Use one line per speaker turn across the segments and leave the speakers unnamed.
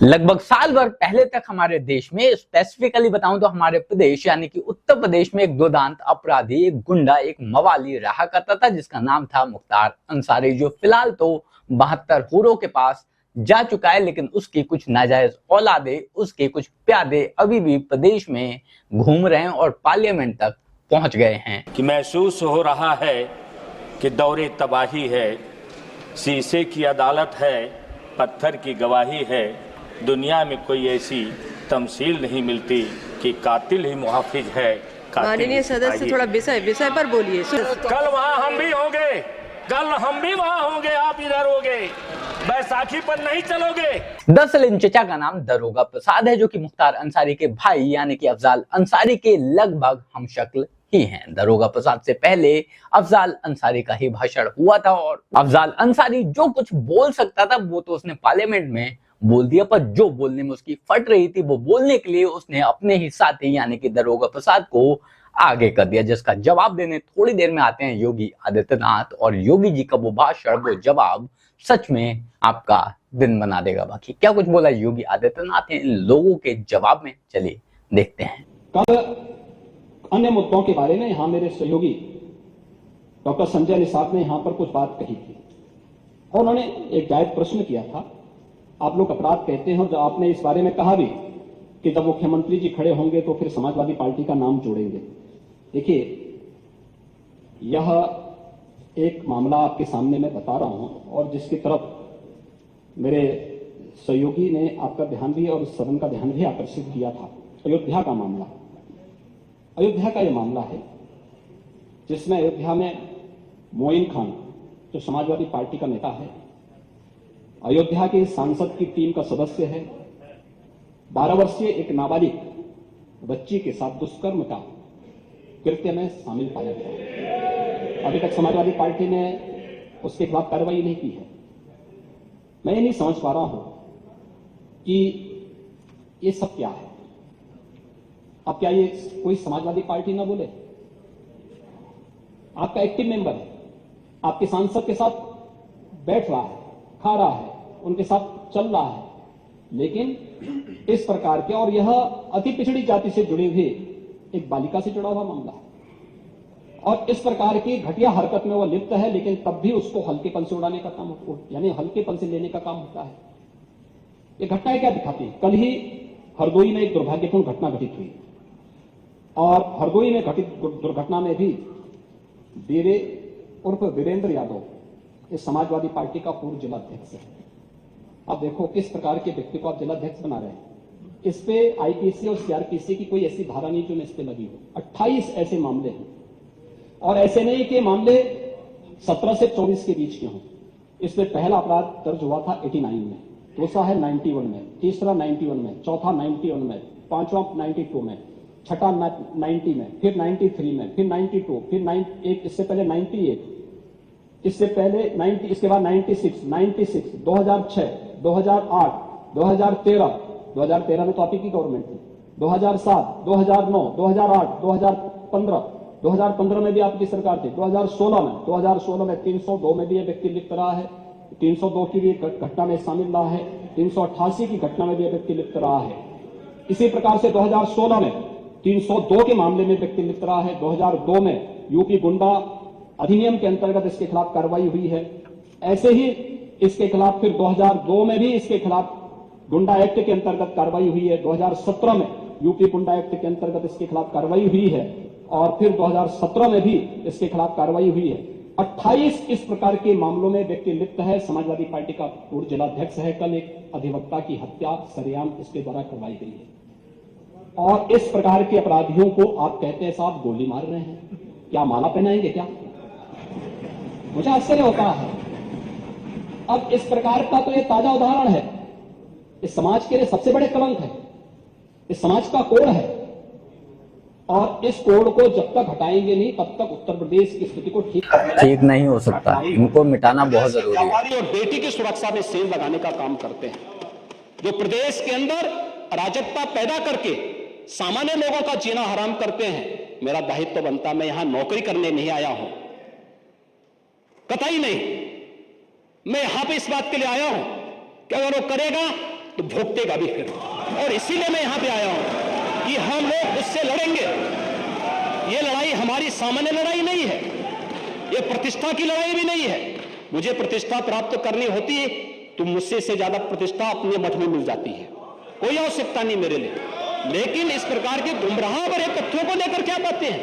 लगभग साल भर पहले तक हमारे देश में, स्पेसिफिकली बताऊं तो हमारे प्रदेश यानी कि उत्तर प्रदेश में एक दुर्दांत अपराधी, एक गुंडा, एक मवाली रहा करता था जिसका नाम था मुख्तार अंसारी, जो फिलहाल तो 72 हूरों के पास जा चुका है। लेकिन उसकी कुछ नाजायज औलादे, उसके कुछ प्यादे अभी भी प्रदेश में घूम रहे हैं और पार्लियामेंट तक पहुंच गए हैं।
कि महसूस हो रहा है कि दौरे तबाही है, शीशे की अदालत है, पत्थर की गवाही है। दुनिया में कोई ऐसी तमसील नहीं मिलती कि कातिल ही मुहाफिज है।
माननीय सदस्य थोड़ा विषय पर बोलिए।
कल वहाँ हम भी होंगे, कल हम भी वहाँ होंगे, आप इधर होंगे, बैसाखी पर नहीं चलोगे।
दरअसल इन चचा का नाम दरोगा प्रसाद है, जो कि मुख्तार अंसारी के भाई यानी कि अफजाल अंसारी के लगभग हमशक्ल ही हैं। दरोगा प्रसाद से पहले अफजाल अंसारी का ही भाषण हुआ था और अफजाल अंसारी जो कुछ बोल सकता था वो तो उसने पार्लियामेंट में बोल दिया, पर जो बोलने में उसकी फट रही थी वो बोलने के लिए उसने अपने ही साथी यानी कि दरोगा प्रसाद को आगे कर दिया, जिसका जवाब देने थोड़ी देर में आते हैं योगी आदित्यनाथ। और योगी जी का वो भाषण, वो जवाब सच में आपका दिन बना देगा। बाकी क्या कुछ बोला योगी आदित्यनाथ ने इन लोगों के जवाब में, चलिए देखते हैं।
कल अन्य मुद्दों के बारे में यहां मेरे सहयोगी डॉक्टर संजय निषाद ने यहां पर कुछ बात कही थी और उन्होंने एक जायज प्रश्न किया था। आप लोग अपराध कहते हैं और जब आपने इस बारे में कहा भी कि जब मुख्यमंत्री जी खड़े होंगे तो फिर समाजवादी पार्टी का नाम जोड़ेंगे। देखिए, यह एक मामला आपके सामने मैं बता रहा हूं और जिसकी तरफ मेरे सहयोगी ने आपका ध्यान भी और सदन का ध्यान भी आकर्षित किया था। अयोध्या का मामला, अयोध्या का यह मामला है जिसमें अयोध्या में मोइन खान जो समाजवादी पार्टी का नेता है, अयोध्या के सांसद की टीम का सदस्य है, 12 वर्षीय एक नाबालिग बच्ची के साथ दुष्कर्म का कृत्य में शामिल पाया गया। अभी तक समाजवादी पार्टी ने उसके खिलाफ कार्रवाई नहीं की है। मैं ये नहीं समझ पा रहा हूं कि ये सब क्या है। अब क्या ये कोई समाजवादी पार्टी ना बोले? आपका एक्टिव मेंबर है, आपके सांसद के साथ बैठ रहा है, खा रहा है, उनके साथ चल रहा है, लेकिन इस प्रकार के, और यह अति पिछड़ी जाति से जुड़ी हुई एक बालिका से जुड़ा हुआ मामला है और इस प्रकार की घटिया हरकत में वो लिप्त है, लेकिन तब भी उसको हल्केपन से उड़ाने का काम, यानी हल्केपन से लेने का काम होता है। ये घटनाएं क्या दिखाती है? कल ही हरदोई में एक दुर्भाग्यपूर्ण घटना घटित हुई और हरदोई में घटित दुर्घटना में भी वीरे उर्फ वीरेंद्र यादव इस समाजवादी पार्टी का पूर्व जिलाध्यक्ष है। अब देखो किस प्रकार के व्यक्ति को आप जिलाध्यक्ष बना रहे हैं। इस पे आईपीसी और सीआरपीसी की कोई ऐसी धारा नहीं जो इस पे लगी हो। 28 ऐसे मामले हैं और ऐसे नहीं कि मामले 17 से 24 के बीच के हों। इसमें पहला अपराध दर्ज हुआ था 89 में, दूसरा है 91 में, तीसरा 91 में, चौथा 91 में, पांचवा 92 में, छठा 90 में, फिर 93 में, फिर 92, फिर इससे पहले 98, इससे पहले 90, इसके बाद 96, 2006, 2008, 2013 में तो आप ही की गवर्नमेंट थी, 2007, 2009, 2008, 2015 में भी आपकी सरकार थी, 2016 में 302 में भी यह व्यक्ति लिप्त रहा है, 302 की भी घटना में शामिल रहा है, 388 की घटना में भी यह व्यक्ति लिप्त रहा है। इसी प्रकार से 2016 में 302 के मामले में व्यक्ति लिप्त रहा है। 2002 में यूपी गुंडा अधिनियम के अंतर्गत इसके खिलाफ कार्रवाई हुई है। ऐसे ही इसके खिलाफ फिर 2002 में भी इसके खिलाफ गुंडा एक्ट के अंतर्गत कार्रवाई हुई है। 2017 में यूपी गुंडा एक्ट के अंतर्गत इसके खिलाफ कार्रवाई हुई है और फिर 2017 में भी इसके खिलाफ कार्रवाई हुई है। 28 इस प्रकार के मामलों में व्यक्ति लिप्त है। समाजवादी पार्टी का पूर्व जिलाध्यक्ष है। कल एक अधिवक्ता की हत्या सरेआम इसके द्वारा करवाई गई है और इस प्रकार के अपराधियों को आप कहते हैं साहब गोली मार रहे हैं, क्या माला पहनाएंगे क्या? मुझे आश्चर्य होता है। अब इस प्रकार का तो ये ताजा उदाहरण है, इस समाज के लिए सबसे बड़े कलंक है, इस समाज का कोड है और इस कोड को जब तक हटाएंगे नहीं तब तक उत्तर प्रदेश की स्थिति को ठीक
नहीं हो सकता। इनको मिटाना बहुत जरूरी है।
हमारी और बेटी की सुरक्षा में सेल लगाने का काम करते हैं, जो प्रदेश के अंदर अराजकता पैदा करके सामान्य लोगों का जीना हराम करते हैं। मेरा दायित्व बनता, मैं यहां नौकरी करने नहीं आया हूं, कतई नहीं। मैं यहां पे इस बात के लिए आया हूं कि अगर वो करेगा
तो भुगतेगा भी फिर। और इसीलिए मैं यहां पे आया हूं कि हम लोग उससे लड़ेंगे। ये लड़ाई हमारी सामान्य लड़ाई नहीं है, ये प्रतिष्ठा की लड़ाई भी नहीं है। मुझे प्रतिष्ठा प्राप्त करनी होती है तो मुझसे से ज्यादा प्रतिष्ठा अपने मठ में मिल जाती है, कोई आवश्यकता नहीं मेरे लिए। लेकिन इस प्रकार के गुमराह भरे तथ्यों को लेकर क्या बातें हैं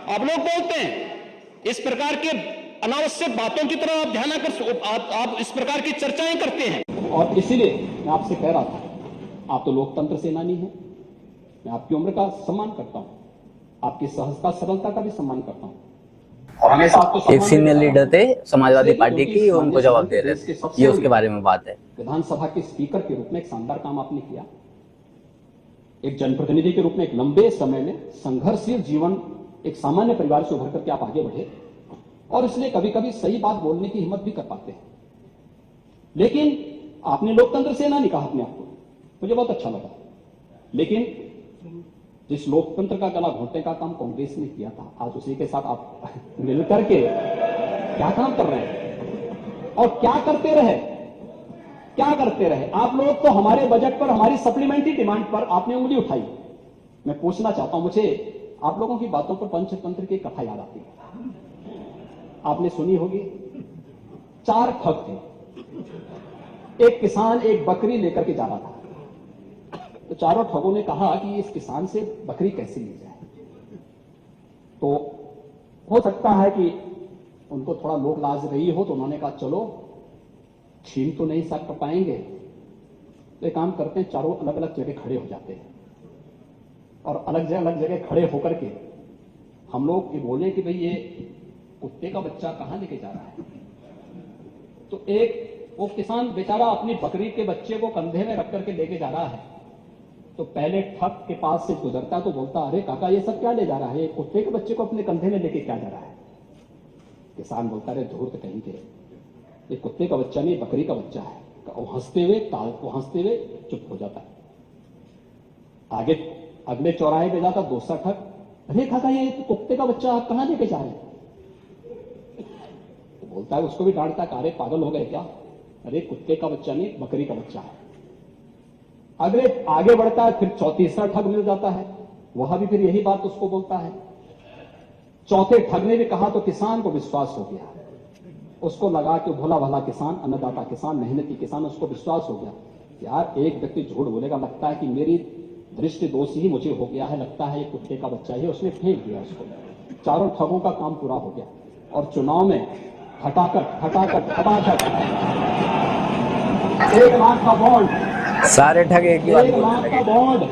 आप लोग बोलते हैं, इस प्रकार के अनावश्यक बातों की तरफ आप ध्यान आकर आप इस प्रकार की चर्चाएं करते हैं।
और इसीलिए मैं आपसे कह रहा था, आप तो लोकतंत्र सेनानी हैं, मैं आपकी उम्र का सम्मान करता हूं, आपकी सहजता सरलता का भी सम्मान करता हूं। और हमेशा आपको
एक सीनियर लीडर थे समाजवादी पार्टी की, उनको जवाब दे रहे थे, ये उसके बारे में बात है।
विधानसभा के स्पीकर के रूप में एक शानदार काम आपने किया, एक जनप्रतिनिधि के रूप में एक लंबे समय में संघर्षशील जीवन, एक सामान्य परिवार से उभर करके आप आगे बढ़े और इसलिए कभी कभी सही बात बोलने की हिम्मत भी कर पाते हैं। लेकिन आपने लोकतंत्र सेनानी कहा अपने आप को, मुझे बहुत अच्छा लगा। लेकिन जिस लोकतंत्र का गला घोंटने का काम कांग्रेस ने किया था, आज उसी के साथ आप मिलकर के क्या काम कर रहे हैं और क्या करते रहे आप लोग। तो हमारे बजट पर, हमारी सप्लीमेंट्री डिमांड पर आपने उंगली उठाई। मैं पूछना चाहता हूं, मुझे आप लोगों की बातों पर पंचतंत्र की कथा याद आती है, आपने सुनी होगी। 4 ठग थे, एक किसान एक बकरी लेकर के जा रहा था, तो चारों ठगों ने कहा कि इस किसान से बकरी कैसे ली जाए। तो हो सकता है कि उनको थोड़ा लोक लाज रही हो, तो उन्होंने कहा चलो छीन तो नहीं सकते पाएंगे, तो एक काम करते हैं, चारों अलग अलग जगह खड़े हो जाते हैं और अलग जगह खड़े होकर के हम लोग ये बोले कि भाई ये कुत्ते का बच्चा कहां लेके जा रहा है। तो एक वो किसान बेचारा अपनी बकरी के बच्चे को कंधे में रख करके लेके जा रहा है, तो पहले ठग के पास से गुजरता तो बोलता, अरे काका ये सब क्या ले जा रहा है, ये कुत्ते के बच्चे को अपने कंधे में लेके क्या जा रहा है। किसान बोलता, अरे धूर्त कहीं के, ये कुत्ते का बच्चा नहीं बकरी का बच्चा है। वो हंसते हुए चुप हो जाता है। आगे अगले चौराहे पे जाता दूसरा ठग, अरे काका ये कुत्ते का बच्चा आप कहां लेके जा रहे हैं। तो बोलता है, उसको भी डांटता, अरे पागल हो गए क्या, अरे कुत्ते का बच्चा नहीं बकरी का बच्चा है। अगले आगे बढ़ता है, फिर तीसरा ठग मिल जाता है, वहां भी फिर यही बात उसको बोलता है। चौथे ठग ने भी कहा तो किसान को विश्वास हो गया, उसको लगा कि भोला भला किसान, अन्नदाता किसान, मेहनती किसान, उसको विश्वास हो गया यार एक व्यक्ति झूठ बोलेगा, लगता है कि मेरी दृष्टि दोष ही मुझे हो गया है, लगता है ये कुत्ते का बच्चा है, उसने फेंक दिया उसको। चारों ठगों का काम पूरा हो गया और चुनाव में खटाखट 1 लाख का बॉन्ड,
सारे ठग एक ही बात
1
बोलने
लाख
लगे।
का बॉन्ड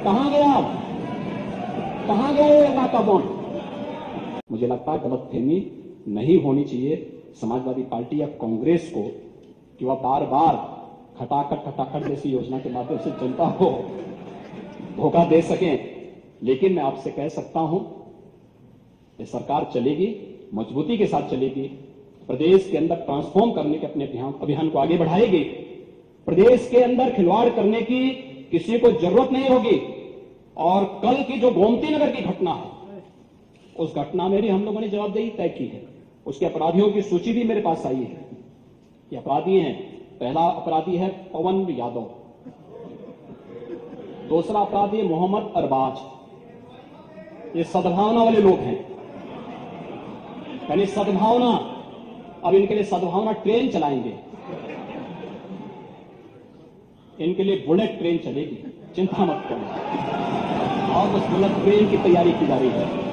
कहां गया, कहां गया 1 लाख का बॉन्ड। मुझे लगता है गलतफहमी नहीं होनी चाहिए समाजवादी पार्टी या कांग्रेस को कि वह बार बार खटाखट जैसी योजना के माध्यम से जनता को धोखा दे सकें। लेकिन मैं आपसे कह सकता हूं, ये सरकार चलेगी, मजबूती के साथ चलेगी, प्रदेश के अंदर ट्रांसफॉर्म करने के अपने अभियान को आगे बढ़ाएगी। प्रदेश के अंदर खिलवाड़ करने की किसी को जरूरत नहीं होगी। और कल की जो गोमती नगर की घटना है, उस घटना में भी हम लोगों ने जवाबदेही तय की है। उसके अपराधियों की सूची भी मेरे पास आई है। ये अपराधी हैं, पहला अपराधी है पवन यादव, दूसरा अपराधी है मोहम्मद अरबाज। ये सद्भावना वाले लोग हैं, यानी सद्भावना, अब इनके लिए सद्भावना ट्रेन चलाएंगे, इनके लिए बुलेट ट्रेन चलेगी, चिंता मत करो। और उस बुलेट ट्रेन की तैयारी की जा रही है।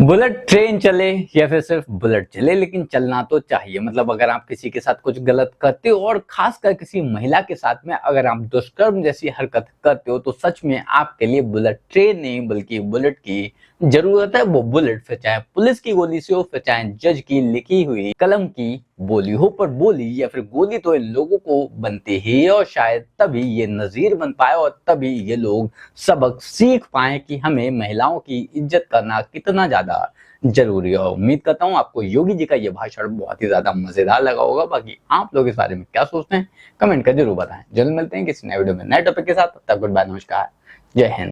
बुलेट ट्रेन चले या फिर सिर्फ बुलेट चले, लेकिन चलना तो चाहिए। मतलब अगर आप किसी के साथ कुछ गलत करते हो और खासकर किसी महिला के साथ में अगर आप दुष्कर्म जैसी हरकत करते हो, तो सच में आपके लिए बुलेट ट्रेन नहीं बल्कि बुलेट की जरूरत है। वो बुलेट फिर चाहे पुलिस की गोली से हो, फिर चाहे जज की लिखी हुई कलम की बोली हो, पर बोली या फिर गोली तो इन लोगों को बनती ही है। और शायद तभी ये नजीर बन पाए और तभी ये लोग सबक सीख पाए कि हमें महिलाओं की इज्जत करना कितना ज्यादा जरूरी है। उम्मीद करता हूँ आपको योगी जी का ये भाषण बहुत ही ज्यादा मजेदार लगा होगा। बाकी आप लोग इस बारे में क्या सोचते हैं कमेंट कर जरूर बताएं। जल्द मिलते हैं किसी नए वीडियो में नए टॉपिक के साथ। तब तक गुड बाय, नमस्कार, जय हिंद।